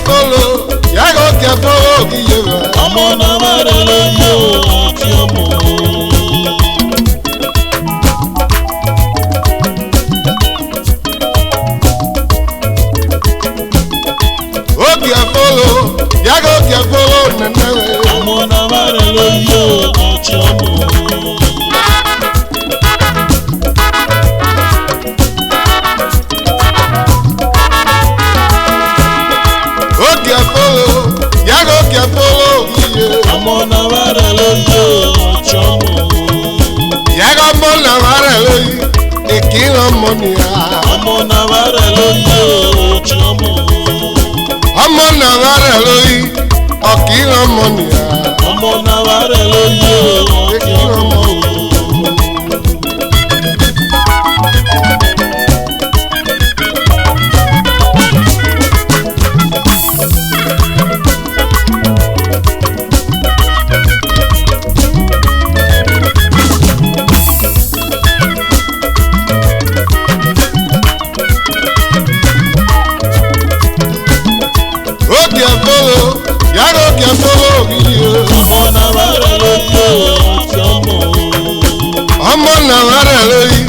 follow, ya go get follow give. Ọmọ náà má rẹ̀ lóyè o tí ó mọ̀. O get follow, ya go get follow nene. Ọmọ náà má rẹ̀ lóyè o tí ó mọ̀. O get follow, ya go get follow give. Ọmọ náà má rẹ̀ lóyè o tí ó mọ̀. Ya go mo na mare loyi, ekiro monia. Ọmọ náà má rẹ̀ lóyè o tí ó mọ̀. Ọmọ na mare loyi, okiro monia. Ọmọ náà má rẹ̀ lóyè o tí ó mọ̀. O get follow, ya go get follow give. Ọmọ náà má rẹ̀ lóyè o tí ó mọ̀. Ọmọ na mare loyi,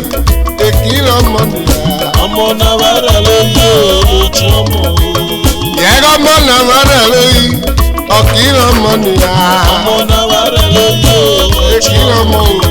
ekiro monia. Ọmọ náà má rẹ̀ lóyè o tí ó mọ̀. Ya go mo na mare loyi, okiro monia. Ọmọ náà má rẹ̀ lóyè o tí ó Ekiro mọ̀. mo.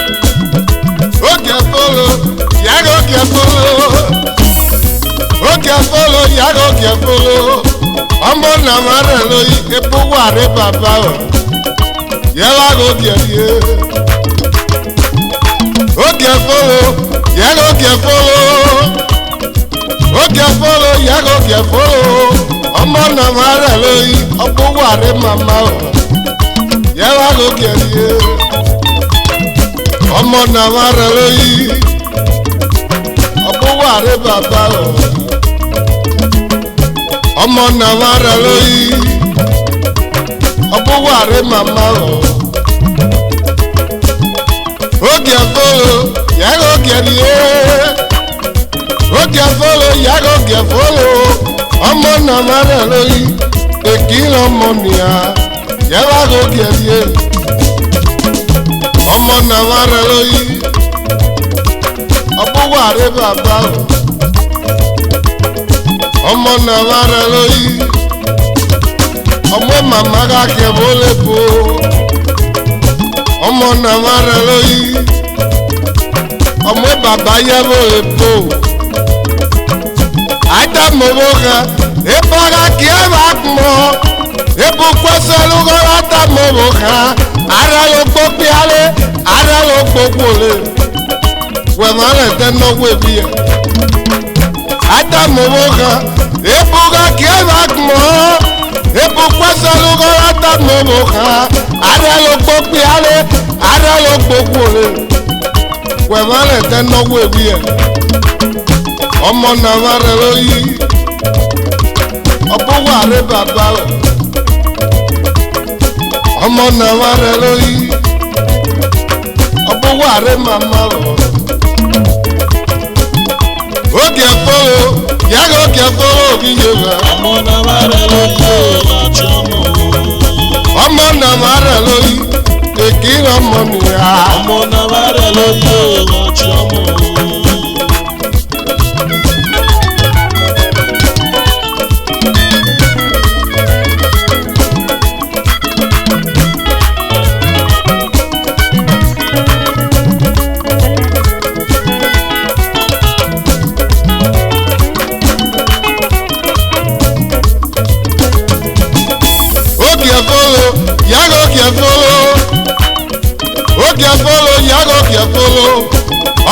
O get follow, ya go get follow. O get follow, ya go get follow. Ọmọ na mare loyi, epo ware baba o. Ya la go get ye. O get follow, ya go get follow. O get follow, ya go get follow. Ọmọ na mare loyi, epo ware mama o. Ya la go get ye. Ọmọ na mare loyi, epo ware baba o. Ọmọ na mare loyi, epo ware mama o. O get follow, ya go get ye. O get follow, ya go get follow. Ọmọ na mare loyi, ekiro monia, ya go get ye. Ọmọ na mare loyi, epo ware baba o. Ọmọ na mare loyi, ọmọ mama ga ke bole po. Ọmọ na mare loyi, ọmọ baba ye bole po. Ada mo boga, e paga ke ba mo. E bu kwese lugo ada mo boga. Ara lo popi ale, ara lo popole. We male te no we bi. Ada mo boga, e buga ke ba mo. E bu kwese lugo ada mo boga. Ara lo popi ale, ara lo popole. We male te no we bi. Ọmọ na mare loyi, ọ̀pọ̀ ware baba o. Ọmọ na mare loyi, ọ̀pọ̀ ware mama o. O get follow, ya go get follow give. Ọmọ náà má rẹ̀ lóyè o tí ó mọ̀. Ọmọ na mare loyi, ekiro monia. Ọmọ náà má rẹ̀ lóyè o tí ó mọ̀.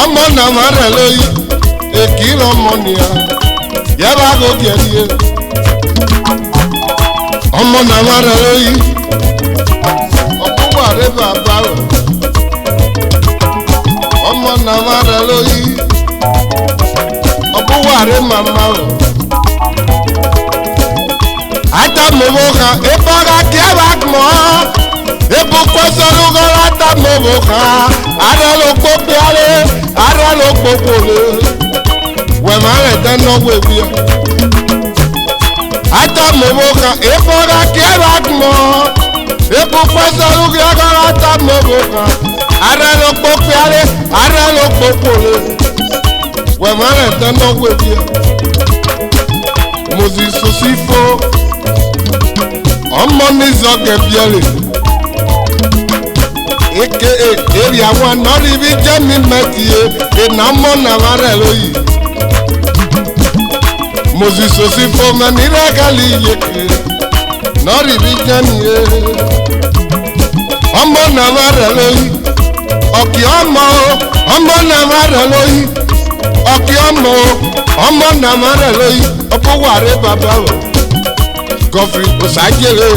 Ọmọ na mare loyi, ekiro monia, ya ba go get ye. Ọmọ na mare loyi, ọ̀pọ̀ ware baba o. Ọmọ na na mara loyi obuware mama o ata mobo ha epaga kiabak mo ebu kweselu gara ata mobo ha ara lo popiale ara lo popole we mare teno we bia ata mobo ha epaga kiabak mo ebu kweselu gara ata mobo ha ara lo popiale ara lo popole we mare teno we bia Moses Sosifo ọmọ ní zọgẹ biẹlẹ eke eri àwọn nọrí bí jẹmi mẹtìyẹ iná mọ nàmà rẹ lóyè Moses Sosifo mẹni rẹgàlì yèké nọrí bí jẹmi yẹ ọmọ nàmà rẹ lóyè ọkì ọmọ nàmà rẹ lóyè ọkì ọmọ nàmà rẹ lóyè ọkọ wàrẹ bàbá o. Godfrey Osajele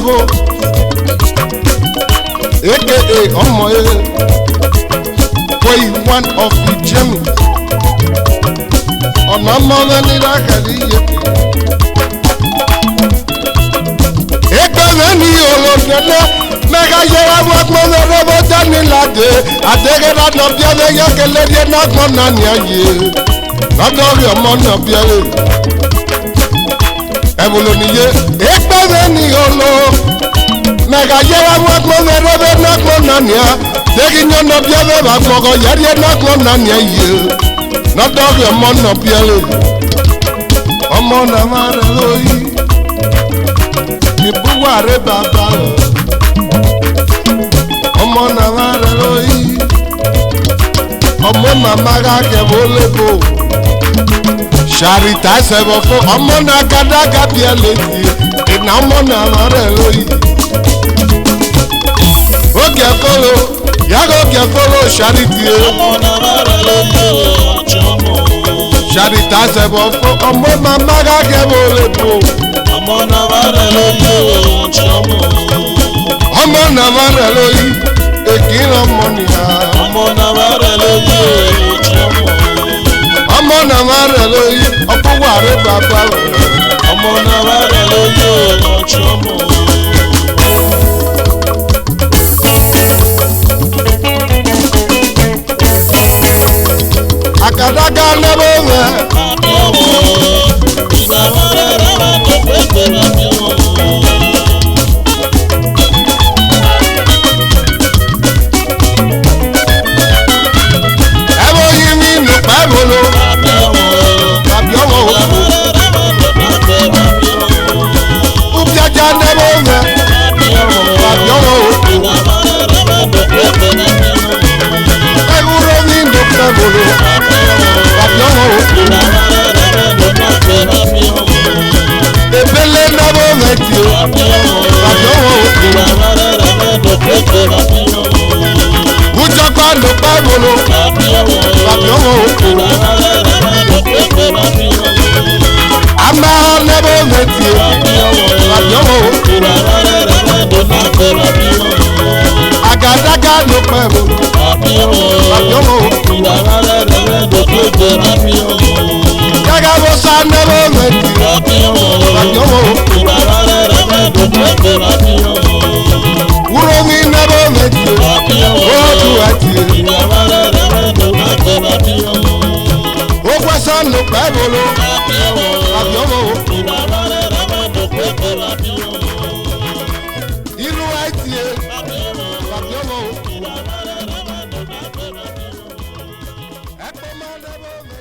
bo aka ọmọ ere boy one of the German ọ̀nà mọ́lá nílá kàdí yẹ̀kẹ́ ẹgbẹ́ ní olóògbé mẹ́ga yẹra wọ́pọ̀ lọ́rọ́ bó dání láti àtẹ́gẹ́dá nọ̀bíẹ́lẹ́ yẹ́kẹ́lẹ́ yẹ́ nàgbọ́n náà ní ayé lọ́dọ̀ọ́rì ọmọ nọ̀bíẹ́lẹ́ ẹ̀bùlù níye ẹgbẹ́ ní olo mẹ́ga yẹra wọ́pọ̀ lọ́rọ́ bó nàgbọ́n náà ní ayé dẹ́gi ní nọ̀bíẹ́lẹ́ bá gbọ́gọ́ yẹ́rìẹ́ nàgbọ́n náà ní ayé lọ́dọ̀ọ́rì ọmọ nọ̀bíẹ́lẹ́ ọmọ náà má rẹ̀ lóyè ìbúwà rẹ̀ bàbá rẹ̀. Ọmọ nàmà rẹ̀ lóyè ọmọ màmá gàgẹ̀ wò lébò ṣàrìtà ṣẹ̀bọ̀ fún ọmọ náà gàdàgà bí ẹ lè di ìnà ọmọ nàmà rẹ̀ lóyè ó kẹfọ́lọ́ yàgò kẹfọ́lọ́ ṣàrìtì ẹ ọmọ nàmà rẹ̀ lóyè ọ̀chọ́mọ̀ ṣàrìtà ṣẹ̀bọ̀ fún ọmọ màmá gàgẹ̀ wò lébò ọmọ nàmà rẹ̀ lóyè ọ̀chọ́mọ̀ ọmọ nàmà rẹ̀ lóyè èkì ọmọ nìyà ọmọ nàmà rẹ̀ lóyè ọ̀chọ́mọ̀ ọmọ nàmà rẹ̀ lóyè ọkọ̀wà rẹ̀ bàbá rẹ̀ ọmọ nàmà rẹ̀ lóyè ọ̀chọ́mọ̀. àkàdàgà lẹ́bọ̀ rẹ̀ àmì ọmọ ìnáwó rẹ̀ rẹ̀ máa tó pépè àmì ọmọ. bolo tàbí ọmọ òkú ubiaja nẹbọ rẹ tàbí ọmọ òkú ewúro ní ndòkè bolo tàbí ọmọ òkú ebele nẹbọ rẹ tì o tàbí ọmọ òkú wújọgbà ndòkè bolo tàbí ọmọ òkú. Ama lebo meti, abiyomo, agadaga lo pẹ̀lú, abiyomo, gẹ́gẹ́ bó sa lebo meti, abiyomo, wúro mi lebo meti, ojú ẹtì, ó gbẹ́sán lo pẹ̀lú. Inú àìtí ẹ, àbíọ́mọ́ o. Ẹ̀pọ̀ máa ń lọ́wọ́ mi.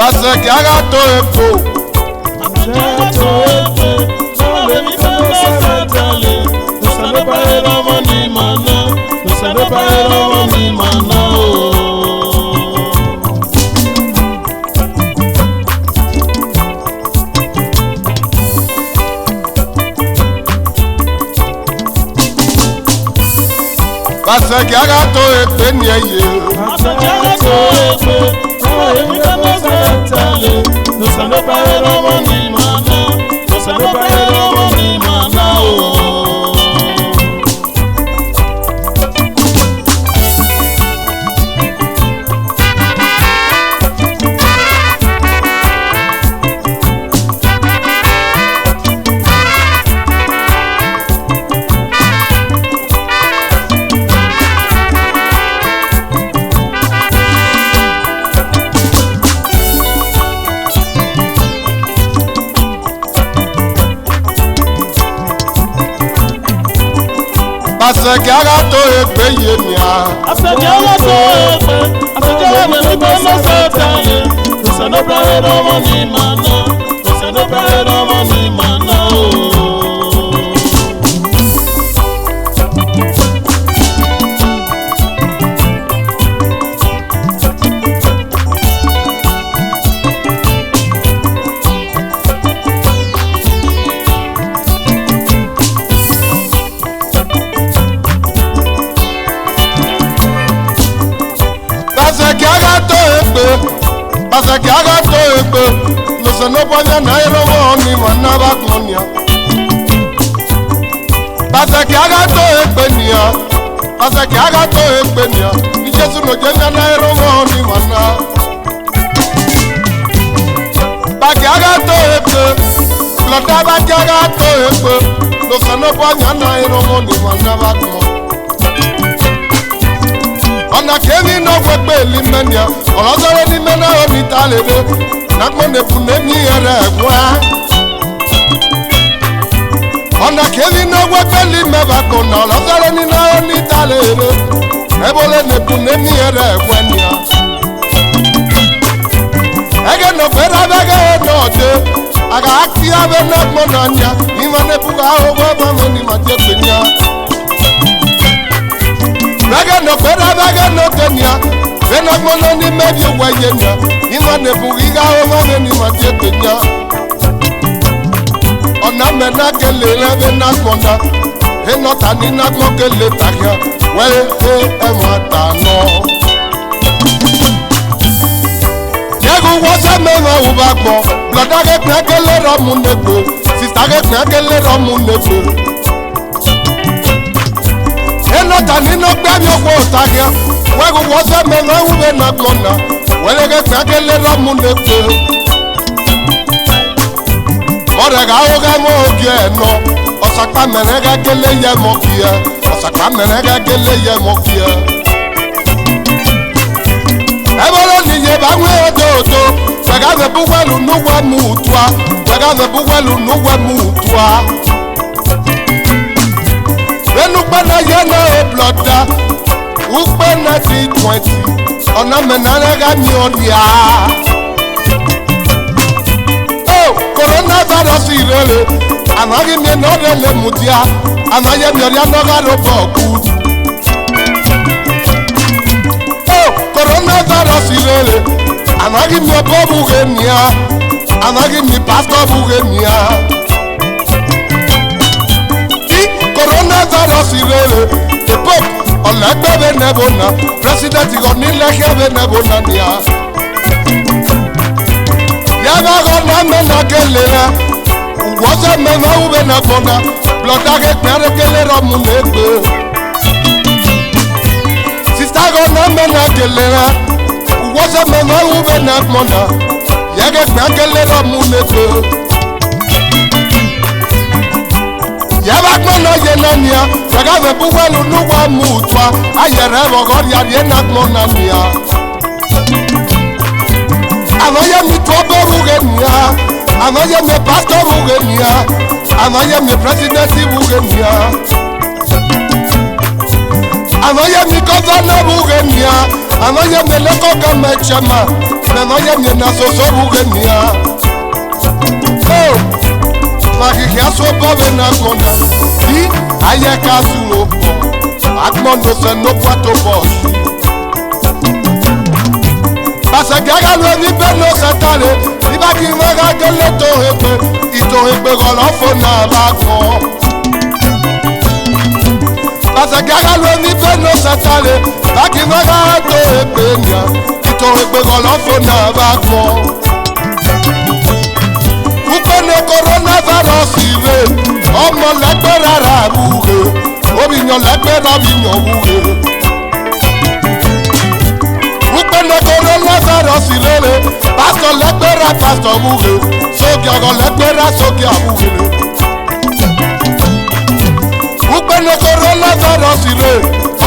Parce que agato epo. Parce que agato epe ni eye. Parce que agato epe ye mia. Parce que agato epe, no se no panya na eromo ni manaba konya. Parce que agato epe nia, parce que agato epe nia, ni Jesu no jenya na eromo ni mana. Parce que agato epe, blota ba agato epe, no se no panya na eromo ni manaba konya. Ona kevi no kwepe limenya, olozore limena onita lebe, nakmo nepune mi ere wa. Ona kevi no kwepe limeba kona, olozore nina onita lebe, ebole nepune mi ere wa nia. Ege no kwera bege no de, aga akti ave nakmo nanya, ima nepuga owa mame ni majepe nia. Baga no kwera baga no tenya, bena mono ni mebi wayenya, ima ne bugiga o mame ni matenya. Ona mena kele le bena kona, he no tani na ko kele takia, wele e mata no. Yegu wasa mema ubagbo, bloda ke kele romu nebo, sister ke kele romu nebo. Eno tani no gbami okwo tagia, wegu wose mena ube na kona, welege kwakele ramu nepe. Orega oga mo ogie no, osakpa menega kele ye mokie, osakpa menega kele ye mokie. Ebolo ni ye bangwe ododo, wega ze buwelu nuwe mutwa, wega ze buwelu nuwe mutwa. Venukpana yena e bloda, ukpana di 20, ona menarega mionia. Oh, coronavirus irele, amagi mi nodele mutia, amaye mioria noga roboku. Oh, coronavirus irele, amagi mi obo bugenia, amagi mi pastor bugenia. Coronavirus irele, the Pope, Olegbe Nebona, President Igonileke Nebona nia. Yaga gona mena kelera, uwoza mena ube nebona, blodage kere kelera munebe. Sister gona mena kelera, uwoza mena ube nebona, yaga kere kelera munebe. Yabakmona yenania, fagave buwelu nuwa mutwa, ayere bogor yarienakmona nia. Anoye mi tobo bugenia, anoye mi pastor bugenia, anoye mi presidenti bugenia, anoye mi governor bugenia, anoye meleko kama chama menoye mena soso bugenia oh magiki asobo na kona di ayeka sulopo agmondo se no kwato boss basa gaga lo ni beno satale ibaki maga gele to hepe ito hepe golofo na bako basa gaga lo ni beno satale ibaki maga to hepe nya ito hepe golofo na bako ukone coronavirus iwe omo lagbera ra buge obiyan lagbera biyan buge ukone coronavirus lele pastor lagbera pastor buge soki ago lagbera soki abuge ukone coronavirus lele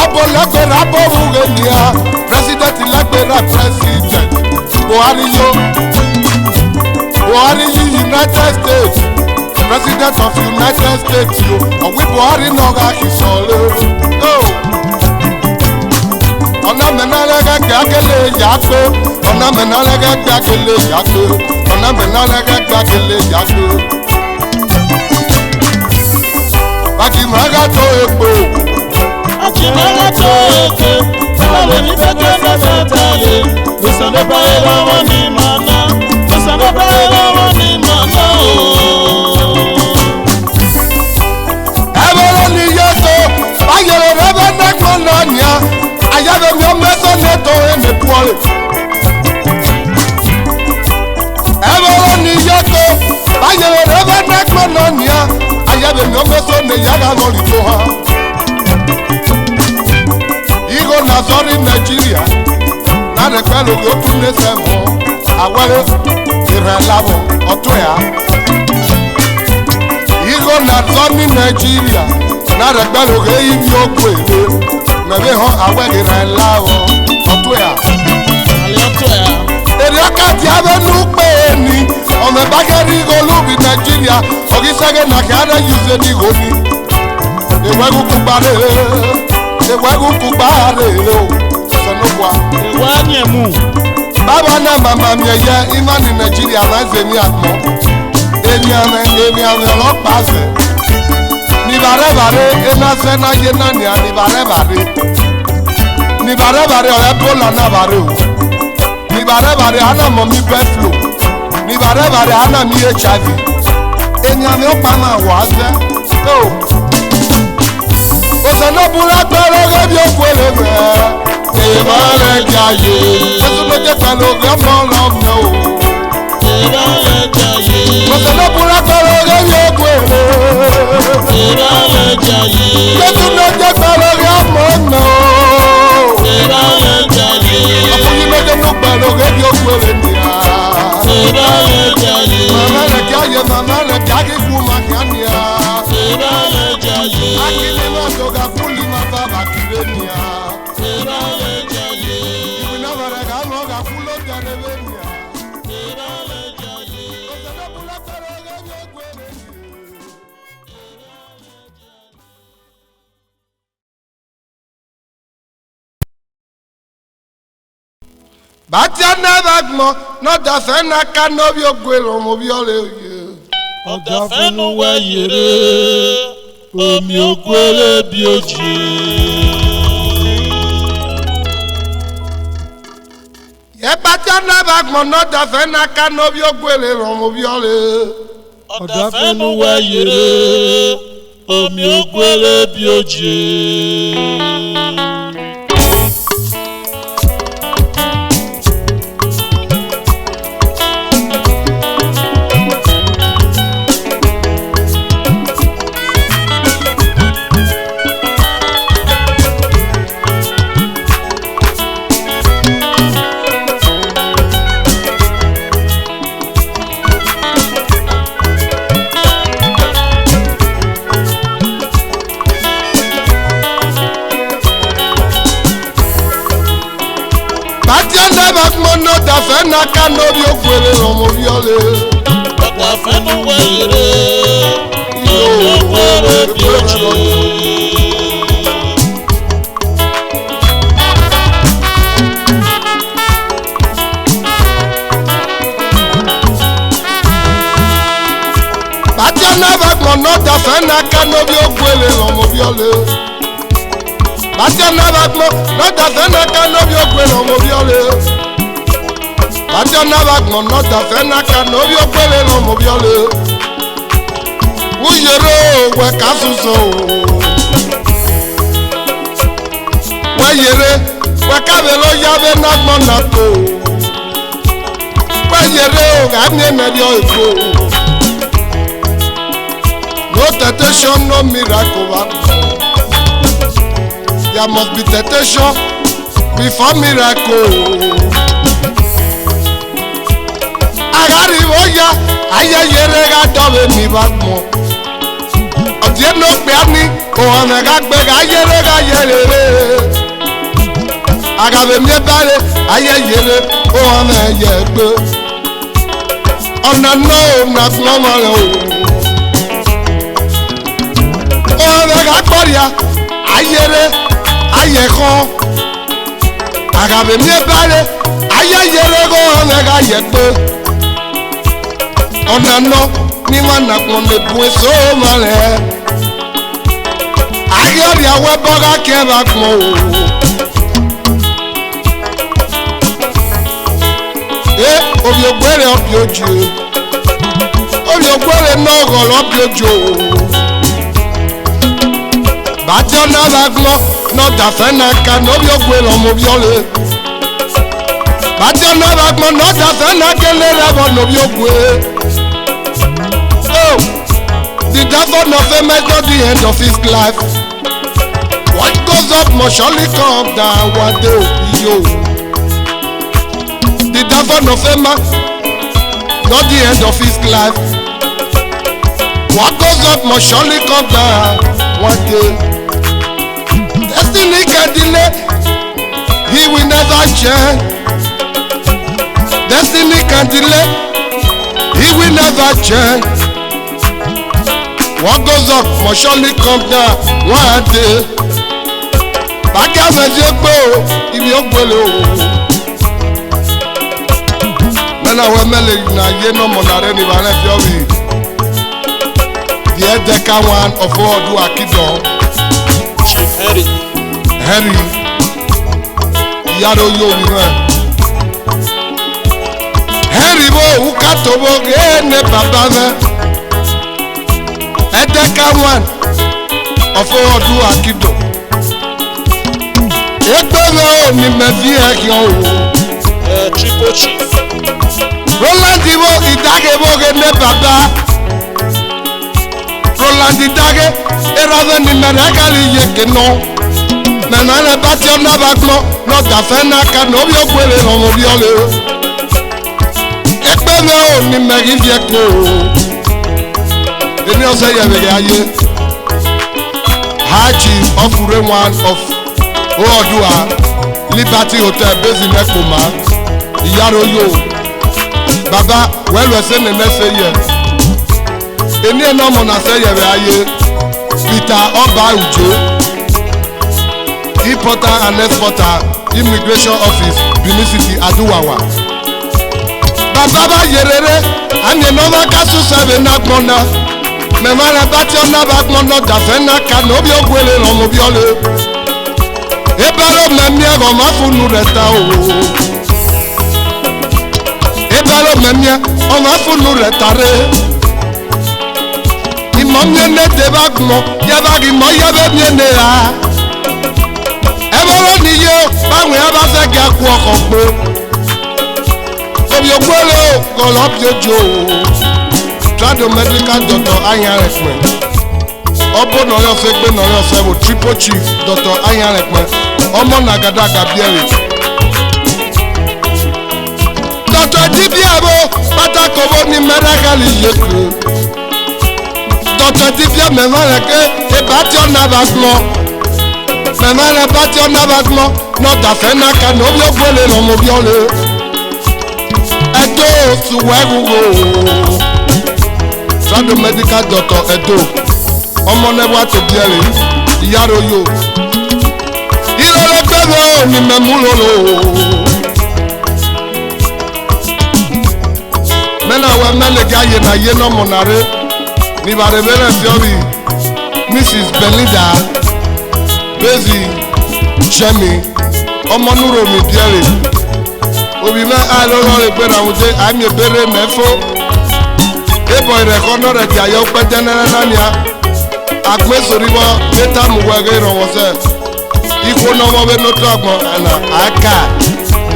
obo lagbera buge nia president lagbera president Buhari yo Buhari United States President of United States yo ọ̀wí Buhari náà ga kì sọ̀rọ̀ ọ̀nà mẹ́nàlẹ́gẹ́ gbàgélé yàgbé ọ̀nà mẹ́nàlẹ́gẹ́ gbàgélé yàgbé ọ̀nà mẹ́nàlẹ́gẹ́ gbàgélé yàgbé. Bàjìmọ́gà tó epo. Bàjìmọ́gà tó epo. Báwo ni bẹ́ẹ̀ fẹ́ tẹ̀lé? Ìsọ̀lẹ̀ báyìí lọ́wọ́ ni màná. Ìsọ̀lẹ̀ báyìí lọ́wọ́ ni màná ni yeso ayere rebe nekmo nanya ayabe mi omeso neto eme puole ebolo ni yeso ayere rebe nekmo nanya ayabe mi omeso ne yaga no lito ha igo na zori Nigeria na de pelo go tu ne semo awale irelabo otoya igo na zori Nigeria na regbelo ge ibi okwele mebe ho awegire lawo otoya ali otoya eri akati abenu pe ni o me bageri golu bi Nigeria ogisege na ka na use ni goni ewegu kubare lo senobwa ewanyemu baba na mama mi ye imani Nigeria na zemi atmo emi lo paze ni bare ena sena yena ni ani bare o ebola na bare o ni bare ana mo mi buffalo ni bare ana mi HIV enya mi o pa ma wa ze o se no bula pere ge bi o kwele me e ba le jaye eso no je pelo ge mo lo me o e ba le jaye o se no bula pere ge bi o kwele Yesu no je pelo ge mo no Afunyi no je no pelo ge bi o kwele ni mama le kage ku ma ni akile ma to ga kuli ma baba kire ni ibina mara ga no ga kulo jare be ni Batiana bagmo no da fena kanobi ogwelo mo bi ole ye ọ̀dà fẹ́nu wẹ̀yẹ̀rẹ̀ omi ògbélé bí ojì. Ye Batiana bagmo no da fena kanobi ogwelo mo bi ole ọ̀dà fẹ́nu wẹ̀yẹ̀rẹ̀ omi ògbélé bí ojì. no da fena kanobi ogwele omo bi ole ọ̀dà fẹ́nu wẹ̀yẹ̀rẹ̀ omi ògbélé bí ojì. nọ́ọ̀dà fẹ́nà kánóbí ògbélé lọ́mọbíọ́lé. Bàtí ọ̀nàbàgbọ́ nọ́ọ̀dà fẹ́nà kánóbí ògbélé lọ́mọbíọ́lé. Bàtí ọ̀nàbàgbọ́ nọ́ọ̀dà fẹ́nà kánóbí ògbélé lọ́mọbíọ́lé. Wúyèrè wẹ̀ kásùsọ̀ o. Wẹ́yèrè wẹ̀ kábẹ̀ ló yábẹ́ nàgbọ́n nàkó. Wẹ́yèrè o gàmí ẹ̀mẹ́bí ọ̀ èkó. No temptation, no miracle. There must be temptation before miracle. Agari oya, ayẹyẹrẹ ga dọ̀wé mi bá mọ̀. Ọ̀dí ẹnu pé á ní òhàn ẹ̀ka gbé ga ayẹrẹ ga yẹrẹrẹ. Agàbẹ̀ mi báre ayẹyẹrẹ òhàn ẹ̀yẹ gbé. Ọ̀nà náà ò nà fún ọmọ rẹ̀ o. Ọ̀rẹ́ akọ́rìà ayẹrẹ ayẹkọ́ àgàbẹ̀mí ẹ̀bẹ̀rẹ̀ ayẹyẹrẹ kọ́ ọ̀rẹ́ ayẹgbẹ́ ọ̀nà náà ní wọn nàkùn lè bu èso wọn rẹ̀ ayọ̀rì àwọn bọ́gà kẹ́ẹ̀bà kùn o. Obi ògbéré ọ̀bì ojú obi ògbéré náà gọ̀ọ̀lọ́ ọ̀bì ojú o. Bàtí ọ̀nàbàgbọ́ nọ́ọ̀dà fẹ́nà ká n'obi ògbé lọ́mọbíọ́lé. Bàtí ọ̀nàbàgbọ́ nọ́ọ̀dà fẹ́nà kélé rẹ̀bọ̀ n'obi ògbé. Oh, the devil no fame is not the end of his life. What goes up must surely come down one day yo. The devil no fame not the end of his life. What goes up must surely come down one day. Destiny can delay, he will never change. Destiny can delay, he will never change. What goes up must surely come down one day. Bàjẹ́ àfẹ́jẹ́ gbé o, ibi ó gbélé o. Mẹ́nà wẹ́ mẹ́lẹ̀ nà yé nà mọ̀ nàrẹ́ ní ìbàrẹ̀ fi ọ̀wì. Díẹ̀ dẹ́ka wọn ọ̀fọ̀ ọdún àkídọ̀. Henry yàrá oyè omi náà. Henry bó òun ká tó bó gé ní bàbá mẹ́. Ẹ̀dẹ́ka wọn ọ̀fọ̀ ọdún àkídọ̀. Ẹgbẹ́ ò ní mẹ́fí ẹ̀kọ́ o. Triple chief. Roland ibo ìdágé bó gé ní bàbá. Roland ìdágé ìrọ̀lẹ́ ní mẹ́rẹ́kàlì yé kéná. Mẹ́nà rẹ̀ bá tí ọ̀nà bá gbọ́ lọ́dà fẹ́ náà ká ní obi ògbélé lọ́mọ bí ọ̀lẹ́ o. Ẹgbẹ́ mi ò ní mẹ́rin fi ẹ̀kọ́ o. Èmi ọ̀sẹ̀ yẹ̀rẹ̀ ayé. Haji ọ̀fùrẹ́ one of Oòduà Liberty Hotel bẹ́sì mẹ́kùnmá ìyáró yóò. Bàbá wẹ́lú ẹsẹ̀ nìyẹn ṣe yẹ. Èmi ẹ̀ náà mọ̀ náà ṣe yẹ̀rẹ̀ ayé. Peter Ọba Ujo. Importer and exporter immigration office Benin City Aduwawa. Bàbá bá yèrèrè àmì ìnáwó kásù sẹ́fẹ̀ náà gbọ́nà. Mẹ̀mọ́ rẹ̀ bá tí ọ̀nà bá gbọ́nà dàfẹ́ náà ká ní obi ògbélé lọ́mọ bí ọ̀lẹ́. Ebalo mẹ̀mí ẹ̀rọ má fúnnu rẹ̀ ta o. Ebalo mẹ̀mí ẹ̀rọ má fúnnu rẹ̀ ta rẹ̀. Ìmọ̀ mi ẹ̀ tẹ̀ bá gbọ́n yẹ bá kì mọ̀ yẹ bẹ́ẹ̀ mi ẹ̀ nẹ̀ ha. Ẹ̀bọ̀rọ̀ nìyó báwọn yẹn bá fẹ́ kí a kú ọkọ̀ gbó. Obi ògbólé o kọ̀ọ̀lọ́ bí ojú o. Trado medical doctor Ayanrẹ̀pẹ̀. Ọbọ̀ nọ̀rọ̀ fẹ́ gbé nọ̀rọ̀ fẹ́ wò triple chief Dr. Ayanrẹ̀pẹ̀. Ọmọ nàgàdà gàbíẹ̀rẹ̀. Dr. Dibiabo pátákó ní mẹ́rẹ́kàlì yékù. Dr. Dibiabo mẹ́fà rẹ̀ ké ebà tí ọ̀nà bá gbọ́. Mẹ́fà rẹ̀ bá tí ọ̀nà bá gbọ́. Nọ̀dà fẹ́ náà ká ní obi ògbélé lọ́mọ bí ọ̀lẹ́. Ẹ̀dọ́ òsùwẹ̀rù o. Trado medical doctor Ẹ̀dọ́. Ọmọ nẹ́wà tó bíẹ̀rẹ̀ ìyáró yóò. Ìrọ̀lẹ́ gbẹ́rẹ́ ò ní mẹ́mú lòlò. Mẹ́nà wẹ mẹ́lẹ̀ gá yé na yé nọ́mọ̀ nàrẹ́. Ni barebele fiobi Mrs. Belinda Bezi Chemi Omonuro mi biere Obi me alolo le pe na mute ami ebere mefo Ebo irekono re ti ayo pe jenere nania Agbe soriwo beta muwege ronwose Iko no mo be no to agbon ana aka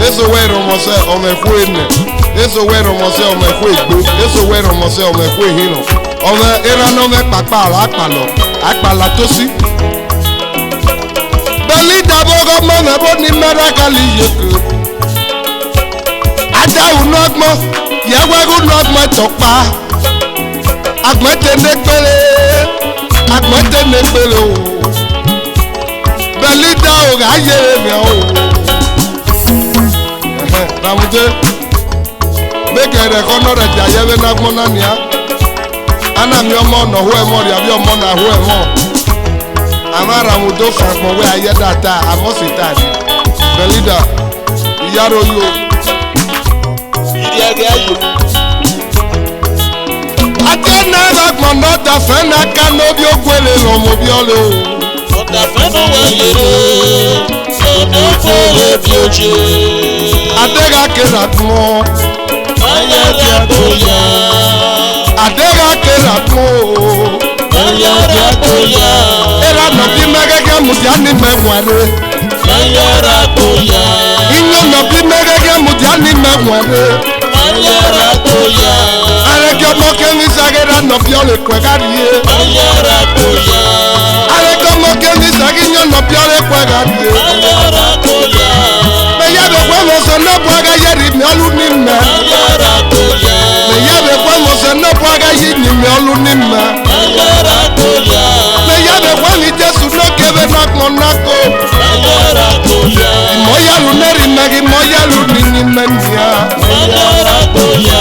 Eso we ronwose o me fu ene Eso we ronwose o me fu egbo Eso we ronwose o me fu ehino O me era no me papa apalo apala tosi Belinda bogo mo me bo ni merakali yeke Ada unogmo yawagu nogmo topa Agmete nekpele Agmete nekpele o Belinda o ga yere mi o Ramute Meke rekono re jayebe nagmo nania Ana mi omo no hu emo ri abi omo na hu emo Amara mudo fakmo we ayedata amositani Belinda iyaro yo Iri age ayo Atena agmo no da fena kano bi okwele lo mo bi ole o Oda feno wa yere So no fole bi oje Adega kera mo Ayara koya Adega kera mo Ayara koya Era no bi megege mudiani memware Ayara koya Inyo no bi megege mudiani memware Ayara koya Areke mo kemi sagera no bi ole kwegarie Ayara koya Areke mo kemi saginyo no bi ole kwegarie Ayara koya Me yabe kwa mo so no bwaga yeri mi olu ni me Ayara koya Me yabe kwa mo so no bwaga yini mi olu ni me Ayara koya Me yabe kwa mi Jesu no kebe na konako Ayara koya Mo yalu neri megi mo yalu ni menia Ayara koya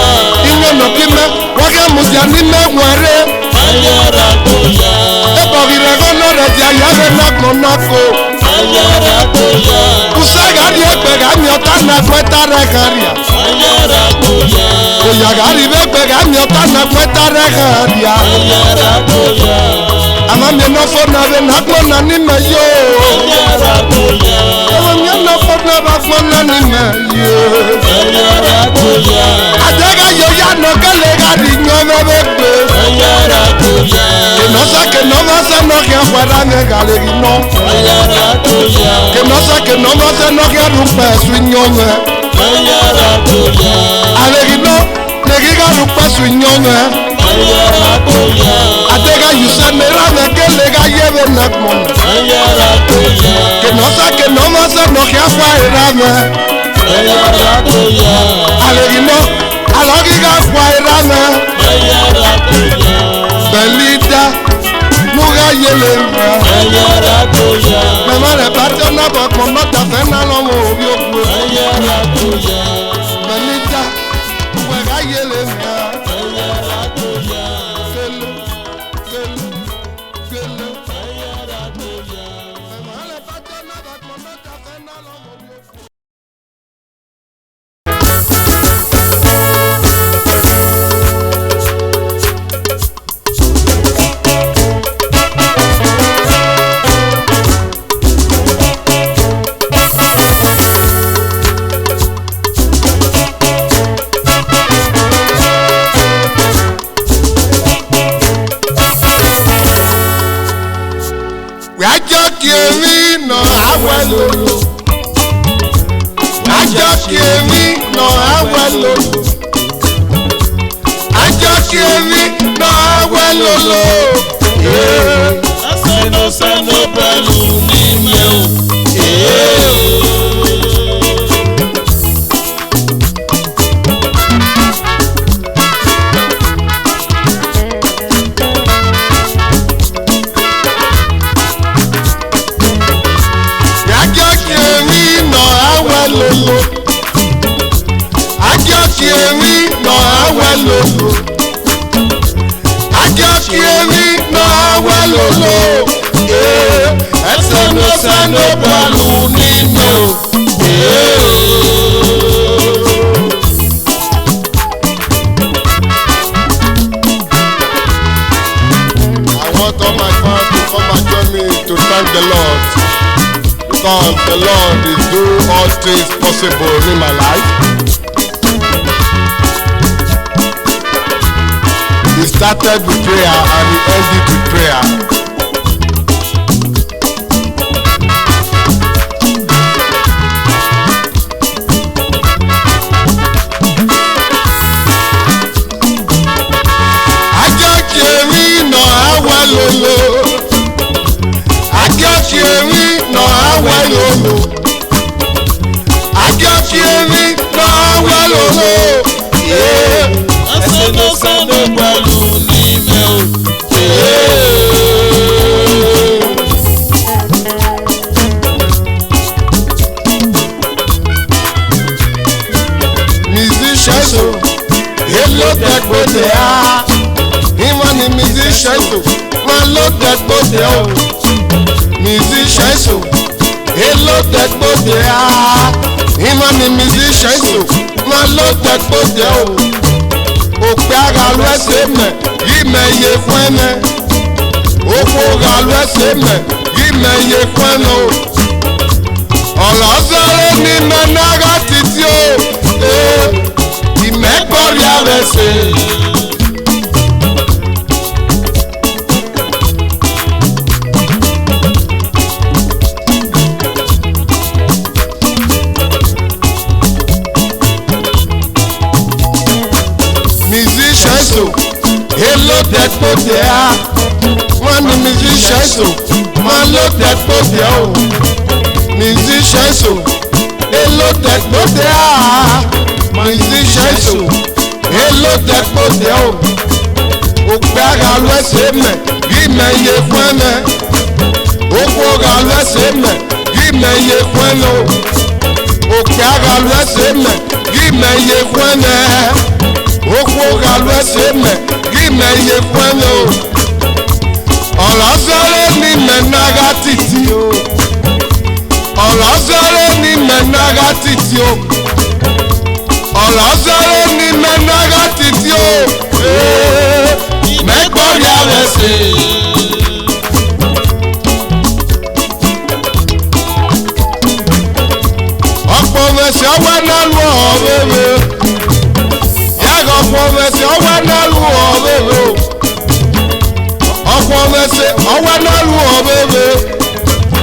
Inyo no kime wage mudia ni me nwere Ayara koya Ebo girego no re dia yabe na konako Ayara koya Usagari ekpega mi ota na kweta rekaria Ayara koya Oyagari ekpega mi ota na kweta rekaria Ayara koya Ama mi no fo na be na kmo na ni me yo Ayara koya Ama mi no fo na ba kmo na ni me yo Ayara koya Adega yo ya no kele gari nyo me be Ayara koya Ke no sa no ke akwara ne gale no Ayara koya Ke no sa no ke rupa su nyome Ayara koya Ale no ne ga rupa su nyome Ayara koya Adega you say me ra ne kele ga yebe na kmo Ayara koya Ke no sa no ke akwara me Ayara koya Ale no alogi ga akwara me Ayara koya Belinda nuga yele me Ayara koya Me mare patio na bo kmo no ta fe na lo mo obi okwe Ayara koya Belinda we ga yele me Ayara koya Gelu Ayara koya Me mare patio na bo kmo no ta fe na lo mo obi okwe Ajo kiemi no awelolo Ajo kiemi no awelolo Ajo kiemi no awelolo Aseno pẹ̀lú mímẹ́ o. Ajo kiemi no awelolo Ajo kiemi no awelolo Ajo kiemi no awelolo Aseno pẹ̀lú mímẹ́ o of the Lord is do all things possible in my life. He started with prayer and he ended with prayer. Lolo Ajokiemi no awe lolo Ajokiemi no awe lolo Yeah Aseno sano pẹ̀lú nímẹ̀ o Musicians o Hello Tekbote a Ìwọ ni musicians o máa ló Tekbote o musicians o èlò Tekbote a ìmọ̀ ni musicians o máa ló Tekbote o òpè ara ló ẹsẹ̀ mẹ̀ yìí mẹ̀ iye fún ẹ̀mẹ̀ òpò ara ló ẹsẹ̀ mẹ̀ yìí mẹ̀ iye fún ẹ̀mẹ̀ o ọ̀rọ̀ sọ̀rọ̀ ní mẹ́nára títí o ìmẹ́gbọ́rí ara ẹsẹ̀. Hello Tekbote a wọ́n ní musicians o wọ́n ló Tekbote o musicians o Hello Tekbote a musicians o Hello Tekbote o òpè ara ló ẹsẹ̀ mẹ̀ yìí mẹ̀ iye fún ẹ̀mẹ̀ òpò ara ló ẹsẹ̀ mẹ̀ yìí mẹ̀ iye fún ẹ̀mẹ̀ o òpè ara ló ẹsẹ̀ mẹ̀ yìí mẹ̀ iye fún ẹ̀mẹ̀ òpò ara ló ẹsẹ̀ mẹ̀ ìmẹ̀ iye fún ẹ̀mẹ̀ o ọ̀rọ̀ sọ́rọ́ ní mẹ́nára títí o ọ̀rọ̀ sọ́rọ́ ní mẹ́nára títí o ọ̀rọ̀ sọ́rọ́ ní mẹ́nára títí o mẹ́gbọ́rí ara ẹsẹ̀. ọ̀pọ̀ mẹsẹ̀ ọwọ́ náà lù ọ́ bẹ́ẹ̀ ọ̀pọ̀ mẹsẹ̀ ọwọ́ náà lù ọ́ bẹ́ẹ̀ ọ̀pọ̀ mẹsẹ̀ ọwọ́ náà lù ọ́ bẹ́ẹ̀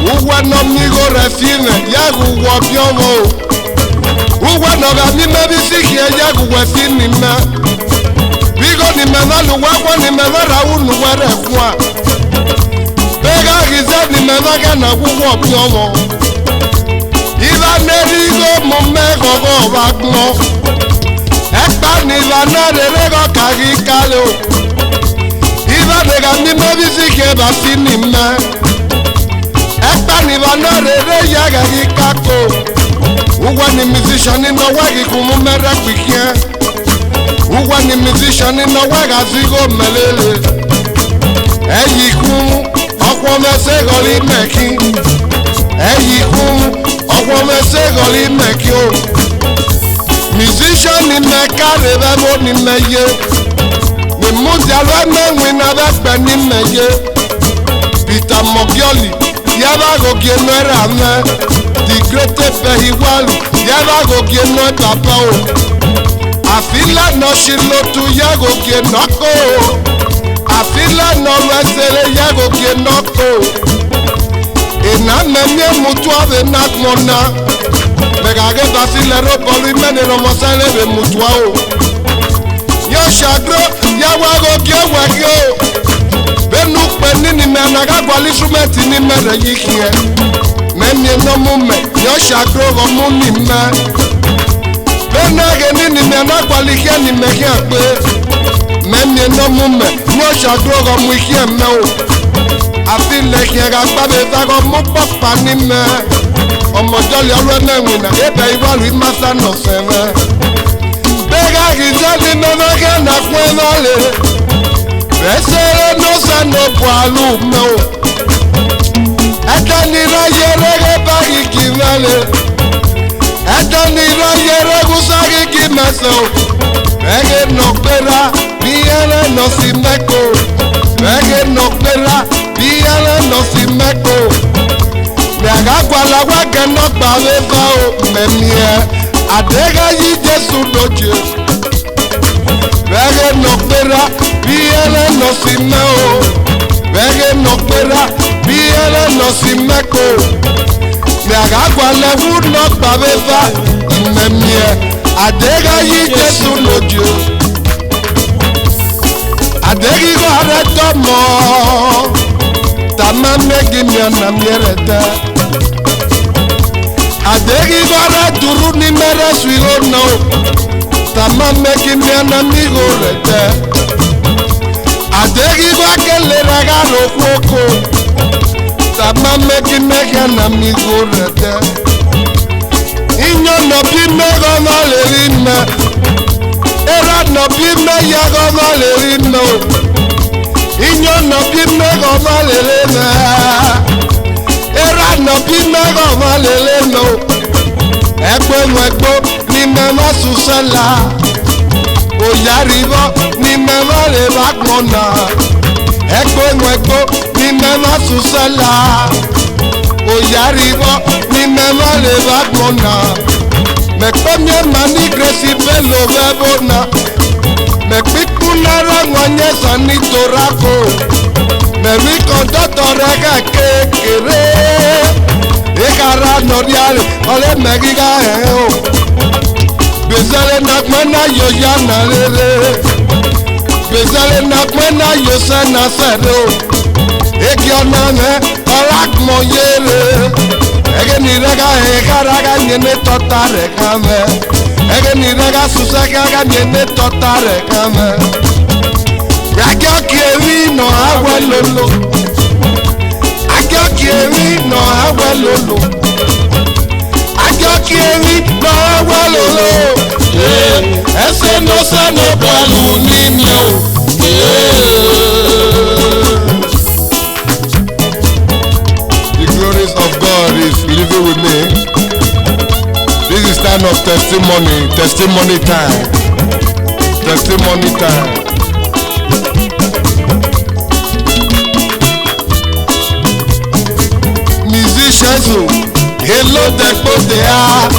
wúwẹ́ nọ mígò rẹ̀ fi rẹ̀ yàgò wọ̀ bí ọmọ o wúwẹ́ nọ rẹ̀ mímẹ́ bí síkì ẹ̀ yàgò wẹ̀ fi nìmẹ́ bígò nìmẹ́ náà lù wá kọ́ nìmẹ́ náà rà wù nù wẹ́rẹ̀ fún wa bẹ́ẹ̀ àgìzẹ́ nìmẹ́ náà kẹ́ nà wúwọ́ bí ọmọ ìlànà ìrìgò mọ̀ mẹ́kọ̀ọ́ wà gbọ́. Ẹ̀pá ni ìlànà rere kọ́ kàrí kálẹ̀ o. Ìlànà mi mẹ́bí sí kẹba sí ni mẹ́. Ẹ̀pá ni ìlànà rere yẹ kàrí kákò. Wúwa ni musician nínú wẹ́ẹ̀kì kún mú mẹ́rẹ́ pìkíẹ́. Wúwa ni musician nínú wẹ́ẹ̀kì àzígò mẹ́lẹ́lẹ́. Ẹ̀yì kún ọ̀pọ̀ mẹ́sẹ̀ rọ̀lì mẹ́kì. Ẹ̀yì kún ọ̀pọ̀ mẹ́sẹ̀ rọ̀lì mẹ́kì o. Musician ni mẹ káre bẹ bó ni mẹ yé ni múdi alọ mẹwìn náà bẹ pẹ ni mẹ yé Peter Mogioli yaba gòkè nù ẹrẹ amẹ the greatest vehicle yaba gòkè nù ẹtàpẹ o àfilẹ náà ṣì lótu yẹ gòkè nọkọ o àfilẹ náà lọsẹrẹ yẹ gòkè nọkọ o ìnáwó mi mutu ọbẹ náà gbọ náà. Megage basi lero bolu mene no mosale be mutwa o. Yo shagro ya wago ke wage o. Benu peni ni me naga gwali instrument ni me re yikie. Me mi no mu me yo shagro go mu ni me. Benage ni me na gwali ke ni me ke pe. Me mi no mu me yo shagro go mu ke me o. Afi le ke ga gba be ta go mu papa ni me. Ọmọjọ́lẹ̀ ọlọ́mẹ̀wìn náà ebe ìwọ́lù ìmásá nà fẹ́rẹ́. Bẹ́ẹ̀gà kìjọ́ ní mẹ́mẹ́kẹ́ nà fún ẹ náà lè. Bẹ́sẹ̀rẹ̀ ló sànà bọ̀ àlù mẹ́ o. Ẹ̀dá ni ìráyè rẹ́gẹ́ báyìí kì í mẹ́lẹ̀. Ẹ̀dá ni ìráyè rẹ́gùn sáré kì í mẹ́sẹ̀ o. Bẹ́ẹ̀gẹ̀ nà gbéra bí ẹlẹ́ nà sí mẹ́kọ̀. Bẹ́ẹ̀gẹ̀ nà gbéra bí ẹlẹ́ nà sí mẹ́kọ̀. Miagagwala wage nọgba weva o memie. Adega yi Jesu doje. Vege nọkpera biele nọsime o. Vege nọkpera biele nọsime ko. Miagagwala wu nọgba weva memie. Adega yi Jesu doje. Adegi go areto mo. Tama megi miana mierete. Adegi go areturu ni mere suigo no. Tama megi miana migo rete. Adegi go akele regalo koko. Tama megi miana migo rete. Inyo no bi mego no le rime. Era no bi me yago no le rime. Inyo no bi mego malele na. Era no bi mego malele no. Egbo ni mema susela. Oyaribo ni mema le bakmona. Egbo ni mema susela. Oyaribo ni mema le bakmona. Mekpemye mani gresi pelo bebona. Mekpikunara ngwanye sani torako. Memi kondotore kekere. Ekara noriale ole megiga o. Bezale nakmena yo yana lele. Bezale nakmena yo sana sero. Ekiona me olakmo yele. Egeni rega ekara nyene totare kame. Egeni rega susaka nyene totare kame. Agyo kiewi no awelolo. Agyo kiewi no awelolo. Agyo kiewi no awelolo. Ese no se no balu niño. The glories of God is living with me. This is time of testimony time. Testimony time. Musicians, hello dekpo de a.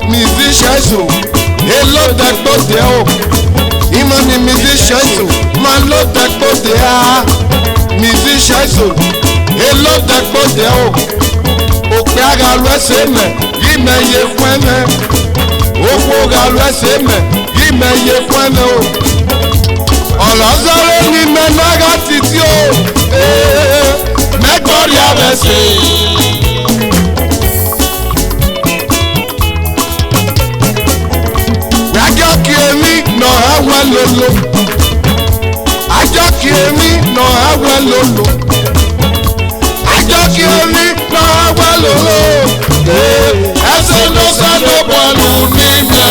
Musicians, hello dekpo de o. Imani musicians, malo dekpo de a. Musicians, hello dekpo de o. Okpe agalu ese me, yime ye kweme. Okwo agalu ese me, yime ye kweme o. Olozore ni menaga titi o. Mekori abese. Ajo kiemi no awelolo. Ajo kiemi no awelolo. Ajo kiemi no awelolo. Ese no se no balu nime.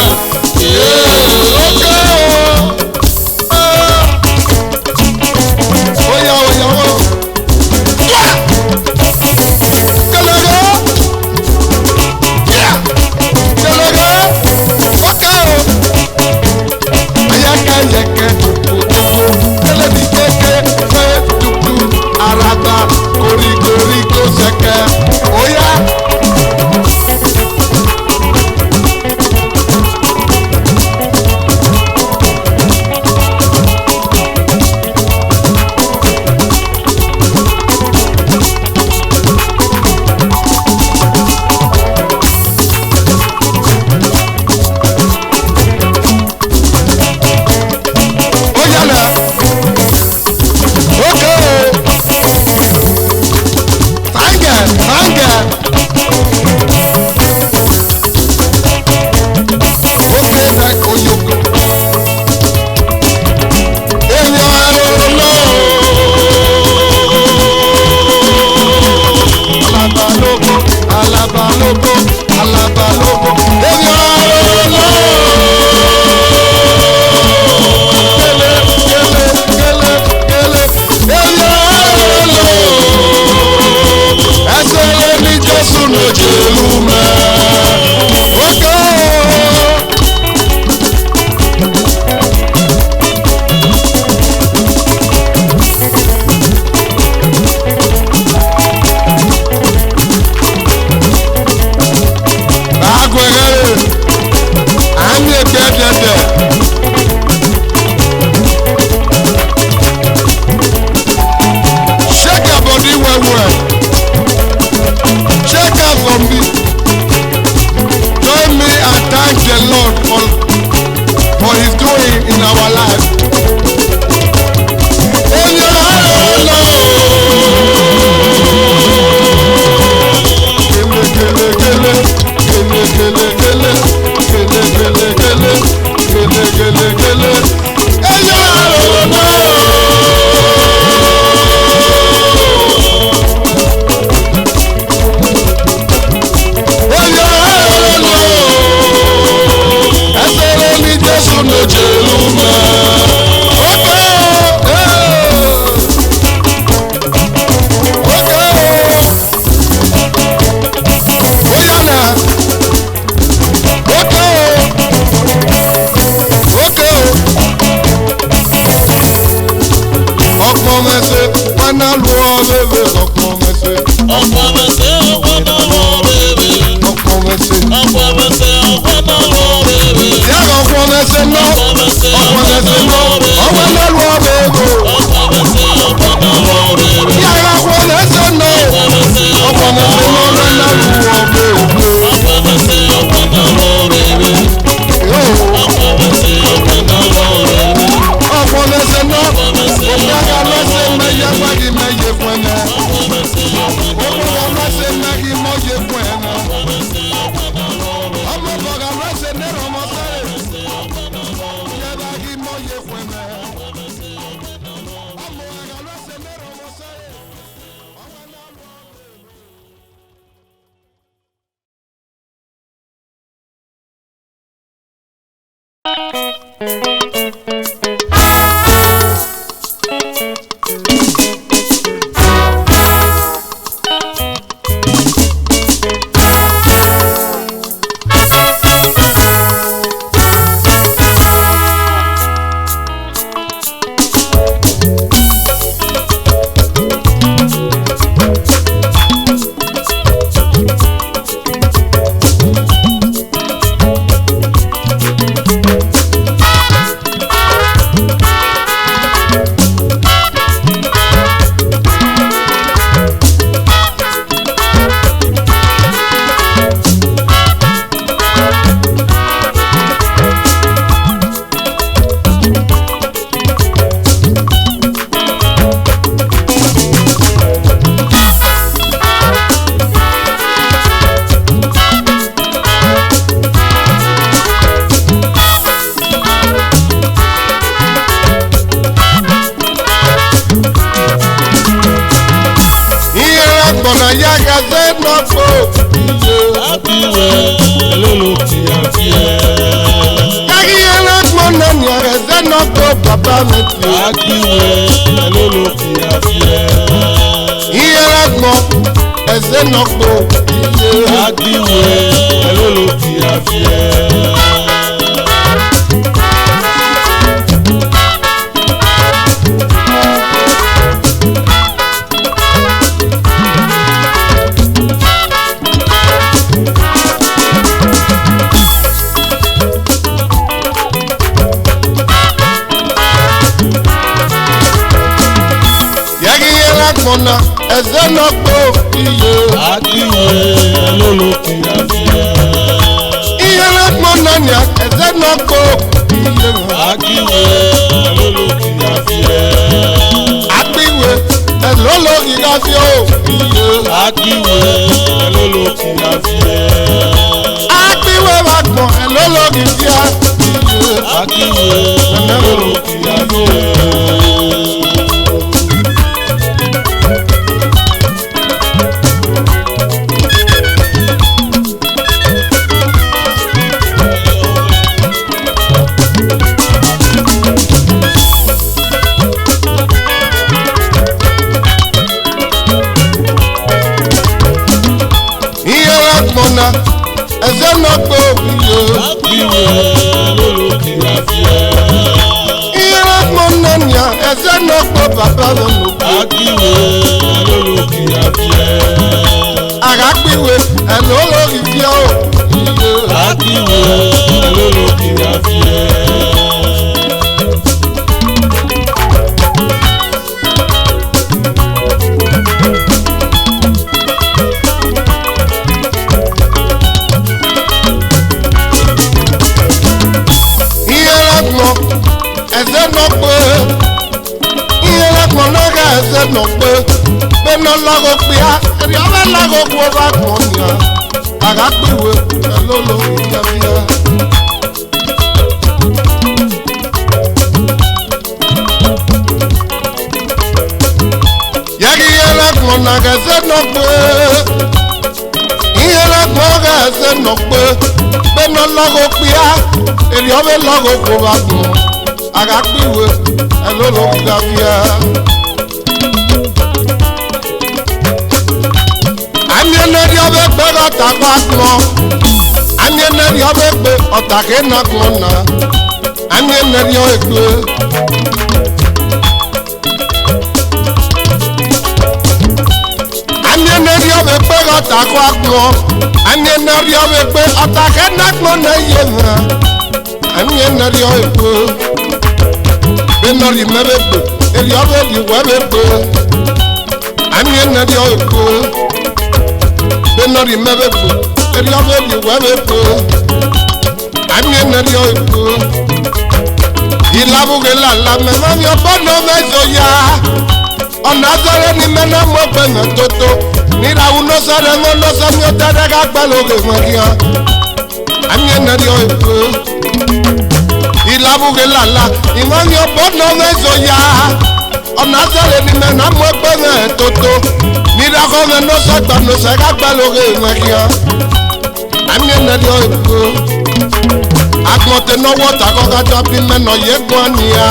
Agmote no water go ga drop in me no ye gwania.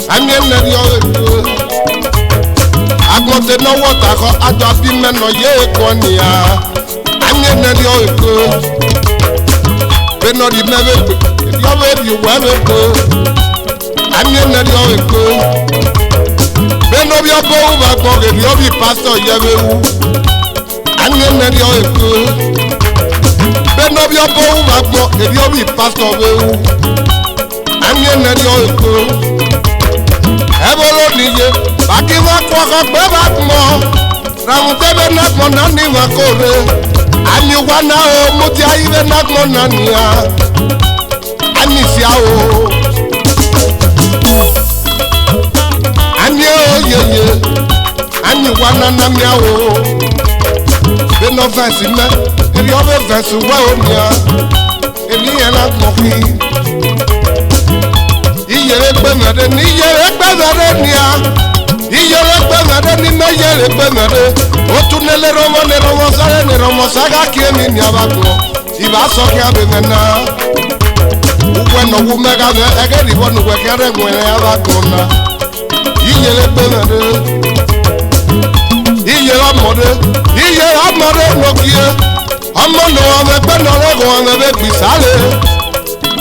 Anye neri o eko. Agmote no water go a drop in me no ye gwania. Anye neri o eko. Be no di mebe yo we you we eko. Anye neri o eko. Be no bi obo ba go ge yo bi pastor ye we wu. Anye neri o eko. Beno bi obo wa gbo ebi obi pastor we wu anye ne dio eko ebolo niye baki wa kwa ko gbe ba mo ramu tebe na mo na ni wa kore ani wa na o mo ti ayi be na mo na ni a ani si a o ani o ye ani wa na mi a o beno fancy me Eli obe verse wa onia Eli ena mohi Iyere gbemede ni yere gbemede nia Iyere gbemede ni me yere gbemede Otunele romo ne romo saga kiemi ni abagbo Iba soki abemena Uwe no wumega me egeri wonu wekere mwene abagbo na Iyere gbemede Iyere amode nokie Ọmọ no ame pe no lego ame be bisale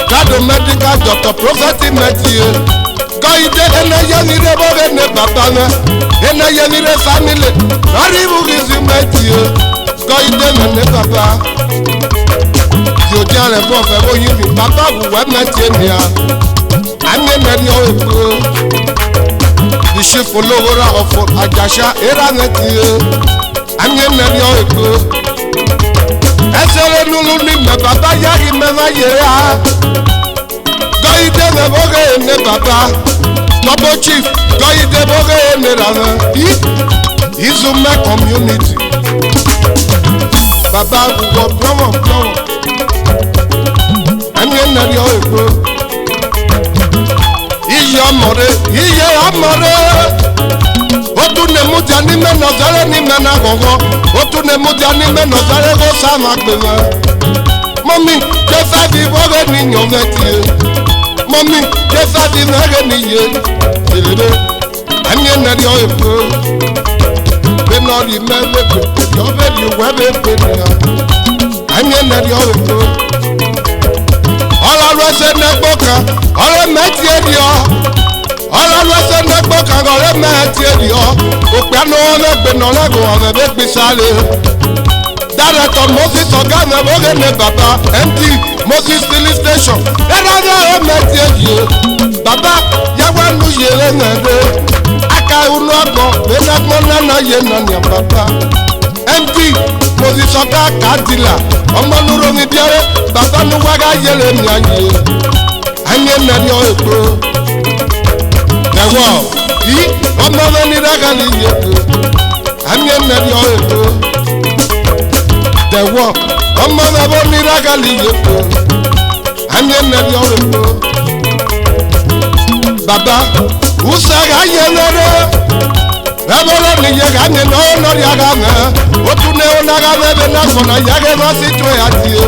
Gado medical doctor prophet metie Go ide ene ye ni re bo ne papa me ene ye ni re family Ari bu gizi metie Go ide ne papa Yo jare bo fe bo yin mi papa bu we metie ni a Ane me ni o eko Di chef olówó ofo ajasha era metie Ane me ni o eko Esere nulu ni me baba yagi me ma yera Go ide me boge ne baba Topo chief go ide boge ne rana Izu me community Baba go plomo Anye nari o eko Iye amore Otu ne mutia ni me nozare ni me na gogo Otu ne mutia ni me nozare go sama gbema Mami, jesa di boge ni nyometie Mami, jesa di nege ni ye Dilede, anye neri o eko Benori me lebe, yobe di webe penia Anye neri o eko Ola lwese nekboka, ole metie dio Ọlọ́lọ́sẹ̀ nẹ́gbọ́ kankan rẹ̀ mẹ́ẹ̀tì ènìyàn òpè àná ọlẹ́gbẹ̀ náà lẹ́gùn ọ̀rẹ́ bẹ́ẹ̀ gbé sáré. Director Moses ọ̀gá mi ọ̀gẹ́ ní bàbá MD Moses filling station ẹ̀rọ ọ̀rẹ́ mẹ́ẹ̀tì ènìyàn. Bàbá yàgbọ́ ẹnu yèrè mẹ́ẹ̀dẹ́ aka ìwúlò ọgbọ̀n gbẹ́dẹ́gbọ́n nánà yé nànìyàn bàbá. MD Moses ọ̀gá kàdìlà ọmọlúro mi bíẹ́rẹ́ bàbá ní wága yẹlẹ mi àyè. Àyè mẹ́rin ọ̀ èkó. Ewo, ọmọ mi ni dagali yeto, ami eneri o eto. Ewo, ọmọ mi abo ni dagali yeto, ami eneri o eto. Baba, usaga yelere, ebolo ni yega ni no nori aga me, otune onaga me be na kona yage ma si tue atie.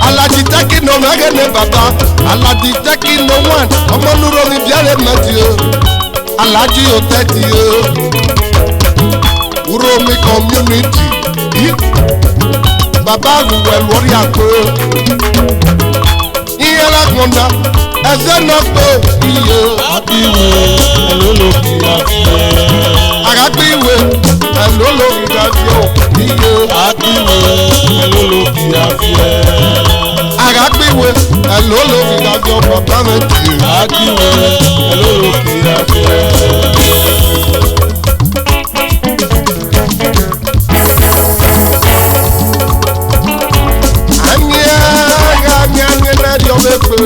Alaji taki no mege ne baba, alaji taki no one. Ọmọ nuro mi biare meti o, alaji o teti o. Uro mi community, baba wuwe lori agbo. Iye la konda, eze no gbo iye. Abiwe, elolo ki abiwe. Agagbiwe, elolo ki abiwe iye. Abiwe, elolo ki abiwe. Agagbiwe, elolo ki abiwe baba meti. Abiwe, elolo ki abiwe. Anye na dio bepe.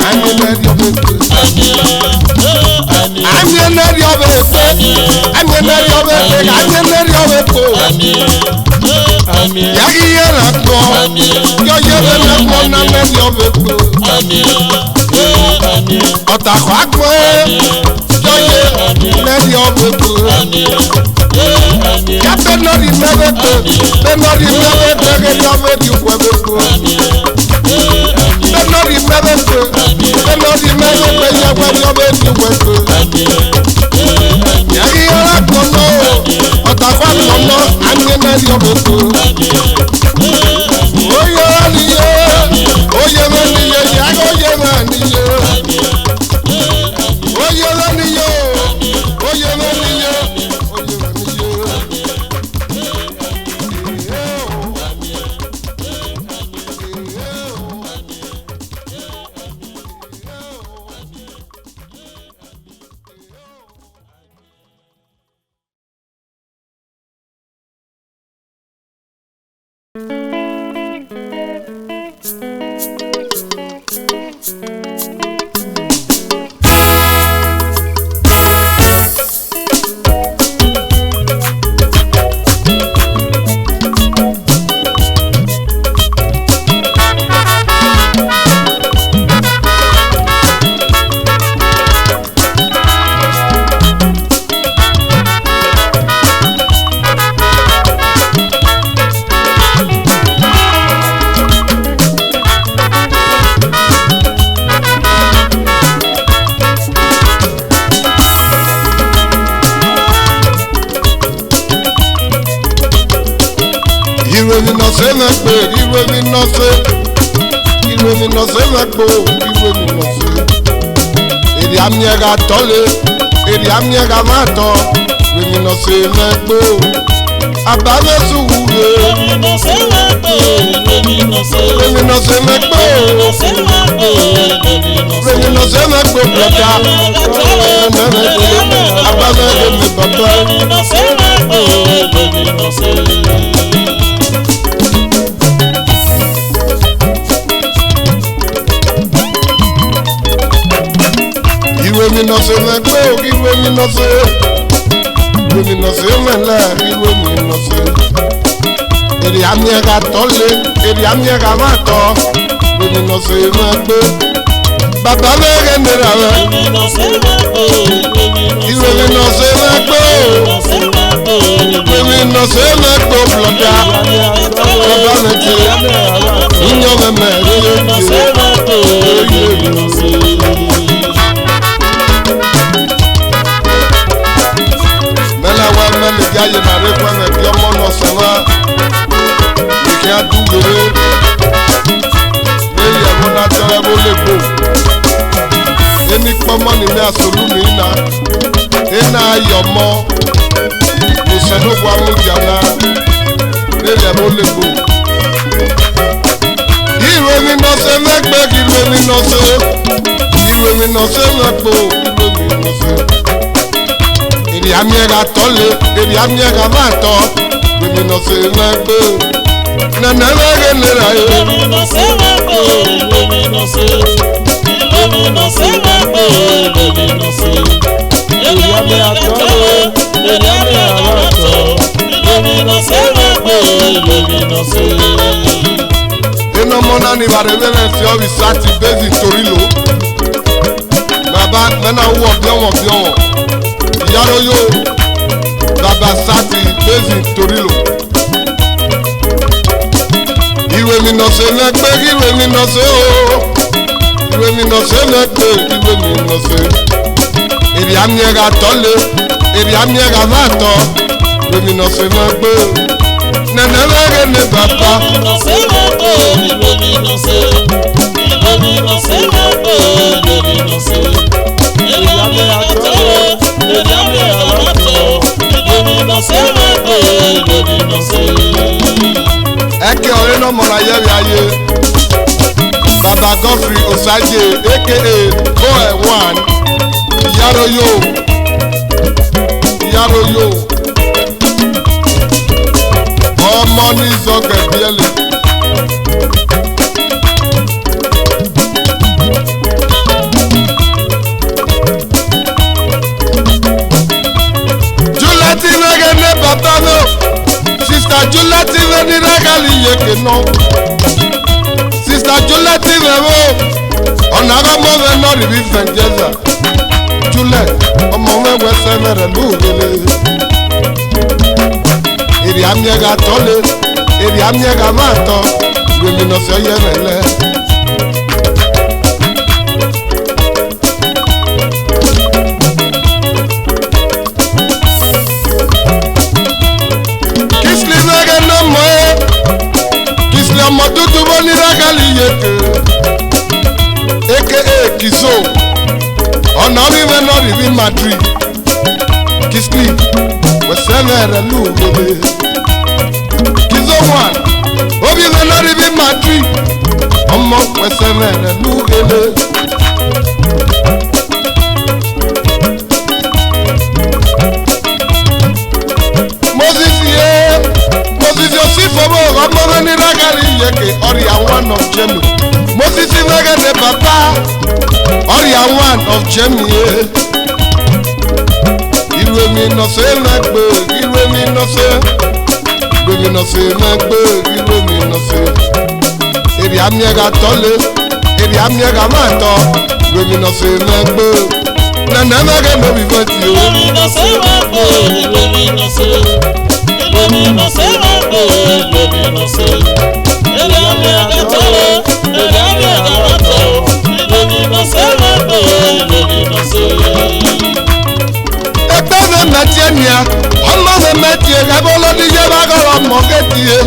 Anye na dio bepe. Anye na dio bepe. Anye na dio bepe. Anye na dio bepe. Yagi yela ko. Yo yele na ko na na dio bepe. Ota kwa ko. Yo yele na dio bepe. Ya penori mebete, penori mebete que yo me di huevo. Penori mebete, penori mebete ya yo me di huevo. Ya y ahora cono, otra cuando ande medio beto. Oye niye, oye niye, ya oye niye. Oye niye, oye niye. Ìròyìn náà ṣe máa gbé ìròyìn náà ṣe máa gbó ìròyìn náà ṣe. Èrè àmì ẹ̀ka tọ́lé èrè àmì ẹ̀ka máa tọ́ ìròyìn náà ṣe máa gbó. Àbámẹ́ sùwúre ìròyìn náà ṣe máa gbó. Ìròyìn náà ṣe máa gbó bọ̀dá. Àbámẹ́ èmi bàbá. Ìwé mi náà ṣe máa gbé ìwé mi náà ṣe mẹ́lẹ̀ ìwé mi náà ṣe. Èrè àmì ẹ̀ka tọ́lé èrè àmì ẹ̀ka máa tọ́ ìwé mi náà ṣe máa gbé. Bàbá mẹ́rẹ̀ nira rẹ̀ ìwé mi náà ṣe máa gbé ìwé mi náà ṣe máa gbé bùlọ̀dá. Bàbá mi ti yíyan mẹ́mẹ́ rẹ̀ mẹ́lẹ́wẹ́ mẹ́lẹ́ bí ayé màrí pẹ́mẹ́ bí ọmọ náà sẹ́wọ́n kìkì adúgbèrè lẹ́yìn ẹ̀mọ́ náà tẹ́lẹ̀ bó lè gbò ẹni pọ́nmọ́ ni mi àsòlù mi nà ẹ̀nà ayọ̀mọ́ lùsẹ̀nùbọ̀ amújànà lẹ́yìn ẹ̀mọ́ lè gbò. Ìwé mi náà ṣe mẹ́gbẹ́ ìwé mi náà ṣe mẹ́gbẹ́ ìwé mi náà ṣe. Èrè àmì ẹ̀ka tọ́lé èrè àmì ẹ̀ka máa tọ́ ìwé mi náà ṣe mẹ́gbẹ́. Nana mẹ́rẹ̀ nira yẹ. Ìwé mi náà ṣe mẹ́gbẹ́ ìwé mi náà ṣe. Ìwé mi náà ṣe mẹ́gbẹ́ ìwé mi náà ṣe. Èrè àmì ẹ̀ka tọ́lé èrè àmì ẹ̀ka máa tọ́ ìwé mi náà ṣe mẹ́gbẹ́ ìwé mi náà ṣe. Iná mọ́nà ni ìbàdàn tí ọ bí sáàtì bẹ́ẹ̀sì torí lò. Bàbá mẹ́nà wọ̀ bíọ̀wọ̀n ìyáró yóò bàbá sáàtì bẹ́ẹ̀sì torí lò. Ìwé mi náà ṣe mẹ́gbẹ́ ìwé mi náà ṣe ooo. Ìwé mi náà ṣe mẹ́gbẹ́ ìwé mi náà ṣe. Èrè àmì ẹ̀ka tọ́lé èrè àmì ẹ̀ka máa tọ́ ìwé mi náà ṣe mẹ́gbẹ́. Nana mẹ́rẹ̀ ní bàbá. Ìwé mi náà ṣe mẹ́gbẹ́ ìwé mi náà ṣe. Ìwé mi náà ṣe mẹ́gbẹ́ ìwé mi náà ṣe. Èrè àmì ẹ̀ka tọ́lé èrè àmì ẹ̀ka máa tọ́ ìwé mi náà ṣe mẹ́gbẹ́ ìwé mi náà ṣe. Ẹ̀kẹ́ ọ̀rẹ́ náà mọ̀ra yẹ́rì ayé. Bàbá Godfrey Osaje aka Boy1 ìyáró yóò. Ọmọ ní ìzọkẹ̀ bíẹ́lì. Juliet rẹ̀ ní bàbá náà. Sista Juliet rẹ̀ ní rẹ́gàlì yèké náà. Sista Juliet rẹ̀ wò. Ọ̀nà àgọ́mọ́ rẹ̀ náà rí bí fẹ̀ǹjẹ́sà. Juliet ọmọ mẹ́wẹ́ sẹ́mẹ̀rẹ̀ lóòrèlè. eri amiega tole eri amiega mato gwemi no se yemele kisli mege no moe kisli amodudu boni ragali yeke aka kizo ona vive no rivi Madrid kisli wesemere lugebe kizo one ovive no rivi Madrid omo wesemere lugebe Moses Yosifo omo ni ragali yeke oria one of Jemi Moses mege de papa oria one of Jemi Irwe mi no se megbe irwe mi no se megbe irwe mi no se eri amiega tole eri amiega mato irwe mi no se megbe na mege no bi voti o irwe mi no se megbe irwe mi no se megbe irwe mi no se eri amiega tole eri amiega mato irwe mi no se megbe irwe mi no se Ebebe metienia, ọmọ mi metie, ẹbọ lóní yẹ bá gọrọ mọ kétie.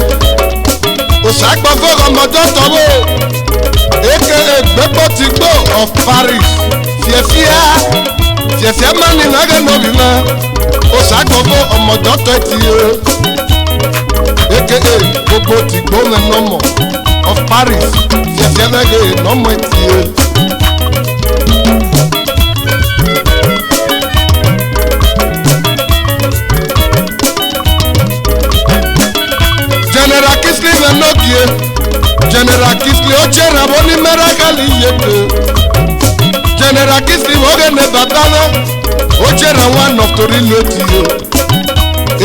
Òṣàgbọ́ fọ́gọ́ mọ́tọ́ tọ́wọ́, aka Gbẹ́pọ̀ ti gbó of Paris. Fìẹ̀fìẹ́ mání nàgẹ́ lóbi mọ́. Òṣàgbọ́ fọ́ ọmọdọ́ tọ́ tie. Aka gbogbo ti gbó mẹ́ nọ́mọ̀ of Paris. Fìẹ̀fìẹ́ mẹ́gẹ́ nọ́mọ̀ tie. General Kisli Venokie General Kisli Ochera Boni Meragali Yeke General Kisli Ogene Batana Ochera one of Torino Tio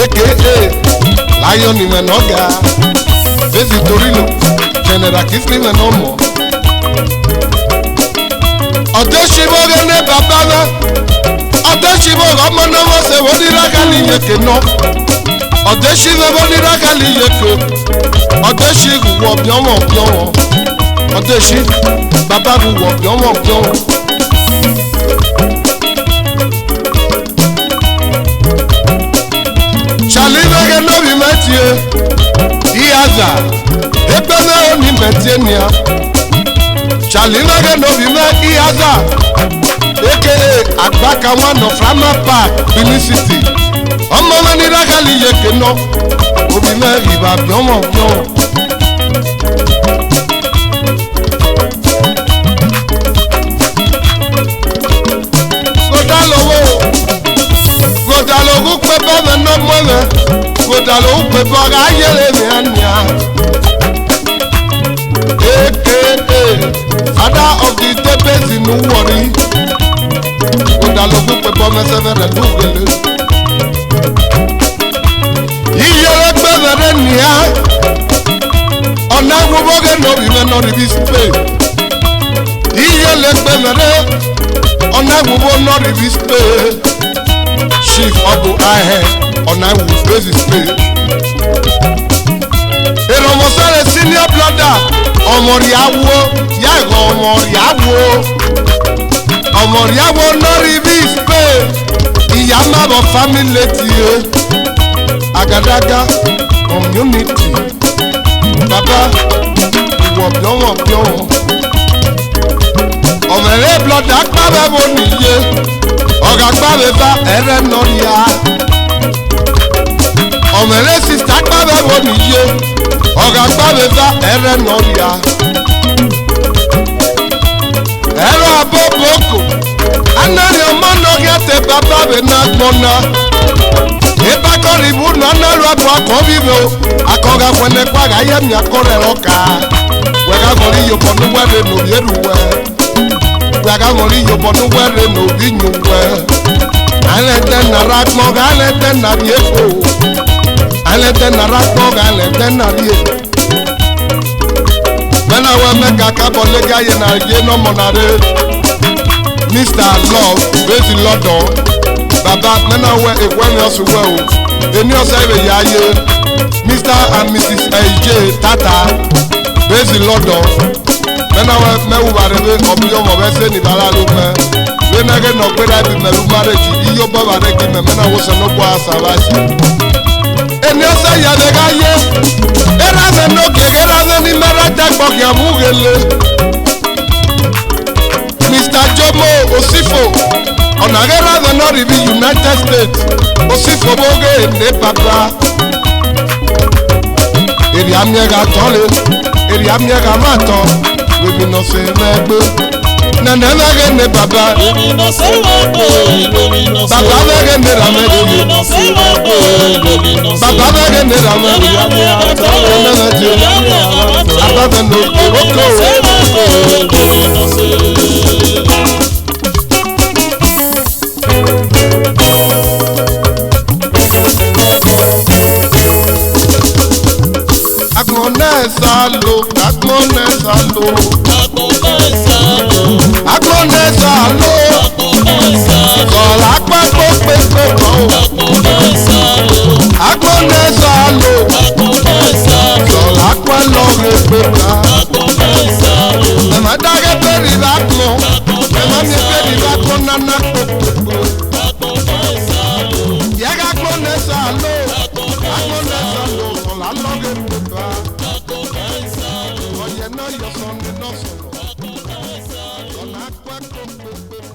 aka Lion Imenoga Bezi Torino General Kisli Venomo Odeshibo Ogene Batana Odeshibo Ogene Wose Wodi Ragali Yeke no Odeshi lebo ni ragali yeke Odeshi wo bionwo Odeshi baba wo bionwo Charlie vege no bi metie Iaza Ekpeme oni metie nia Charlie vege no bi me Iaza aka Agbaka one of Rama Park Benin City ọmọ wọn ní rákàlì yèké náà òbí mẹ́rin ìbá bíọ́mọ̀. Gòdàlówó pé bọ́ọ̀mù náà mọ́lẹ̀ gòdàlówó pé bọ́ọ̀rù ayẹlẹ̀ mi àníyá. aka father of the Tepes in Warri gòdàlówó pé bọ́ọ̀mù ẹsẹ̀ fẹ́rẹ̀ lóògbélé. Iyere gbẹ̀rẹ̀ nìyà ọ̀nà gbogbo n'obi mẹ́nà ríbi Spain. Iyele gbẹ̀rẹ̀ ọ̀nà gbogbo n'ọ ríbi Spain. Chief ọdún ahẹ́ ọ̀nà gbogbo ríbi Spain. Èròmọ̀sálẹ̀ senior brother ọmọrìáwó yàgò ọmọrìáwó n'ọ ríbi Spain. Ìyá má bọ̀ family tiye. Agadaga community baba ìwọ bíọ́wọ̀ ọ̀mẹ̀rẹ̀ blọ̀dà gbàgbẹ́ wo nìyẹ ọ̀gá gbàgbẹ́ bá ẹ̀rẹ́ nọ́ọ̀yà ọ̀mẹ̀rẹ̀ sista gbàgbẹ́ wo nìyẹ ọ̀gá gbàgbẹ́ bá ẹ̀rẹ́ nọ́ọ̀yà ẹ̀rọ abọ́bọ́kò anari ọmọ nọ́ọ̀yà tẹ bàbá bẹ̀ náà gbọ́ná. Ebakori bu nana lu abo akobi bo akoga kwene kwaga yemi akore roka wega mori yobo nu were no yeruwe wega mori yobo nu were no binyuwe ale ten na rakmo ale ten na riefo ale ten na rakmo ale ten na riefo Mena we make a cabo lega ye na ye no monare. Mr. Love, based in London. Baba, mena we e when you so well. Eni o say we ya ye. Mr. and Mrs. AJ Tata based in London. Mena me ubarebe obiyo mo bese ni bala lume. We na ge no kwera bi me lu marriage iyo baba re ki me mena wo se no kwa savasi. Eni osa ya de ga ye. Era ze no ke era ze ni mera ta gbo ki amugele. Mr. Jomo Osifo onagera ze no rivi United States. Osifo boge ne papa. Eri amiega tole, eri amiega mato. We no say megbe. Na na ge ne baba. We no say megbe. We no say. Baba ge ne rame. We no say megbe. We no say. Baba ge ne rame. Eri amiega tole. Eri amiega mato. Baba no We no say megbe. We no say. Agmonesalo, agmonesalo, Agmonesalo, agmonesalo, agmonesalo, kola pepo pepo ko, agmonesalo, agmonesalo, agmonesalo, kola pelo repeka. agmonesalo, Ema dage peri bakmo, ema mi peri bakmo nana pepo. agmonesalo, Yega agmonesalo, agmonesalo, kola loge pepa. agmonesalo. Oye no yo son de no solo, kola pepo pepo.